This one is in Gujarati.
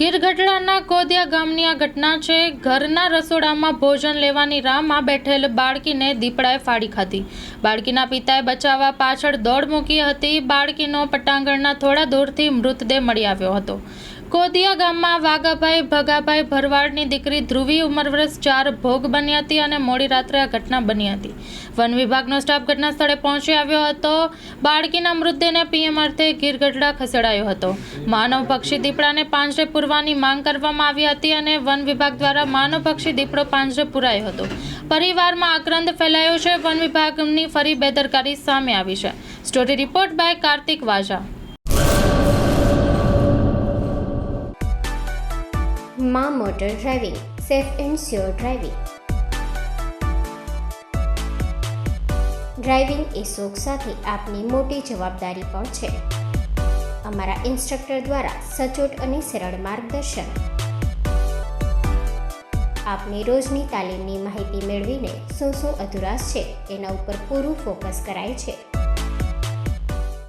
ગીરગઢડાના કોદિયા ગામની આ ઘટના છે। ઘરના રસોડામાં ભોજન લેવાની રાહમાં બેઠેલ બાળકીને દીપડાએ ફાડી ખાધી। બાળકીના પિતાએ બચાવવા પાછળ દોડ મૂકી હતી। બાળકીનો પટાંગણના થોડા દૂરથી મૃતદેહ મળી આવ્યો હતો। કોદિયા ગામમાં વાઘાભાઈ ભગાભાઈ ભરવાડની દીકરી ધ્રુવી ઉંમર વર્ષ 4 ભોગ બની હતી અને મોડી રાત્રે આ ઘટના બની હતી। વન વિભાગનો સ્ટાફ ઘટના સ્થળે પહોંચી આવ્યો હતો। બાળકીના મૃતદેહને પીએમ અર્થે ગીરગઢડા ખસેડાયો હતો। માનવ પક્ષી દીપડાને પાંજરે પૂરવાની માંગ કરવામાં આવી હતી અને વન વિભાગ દ્વારા માનવ પક્ષી દીપડો પાંજરે પૂરાયો હતો। પરિવારમાં આક્રંદ ફેલાયો છે। વન વિભાગની ફરી બેદરકારી સામે આવી છે। Story report by Kartik Vaja. માં motor driving, safe and sure driving. Driving એ શોખ સાથે આપની મોટી જવાબદારી પણ છે। અમારા ઇન્સ્ટ્રક્ટર દ્વારા સચોટ અને સરળ માર્ગદર્શન આપની રોજની તાલીમની માહિતી મેળવીને શું અધુરાશ છે એના ઉપર પૂરું ફોકસ કરાય છે।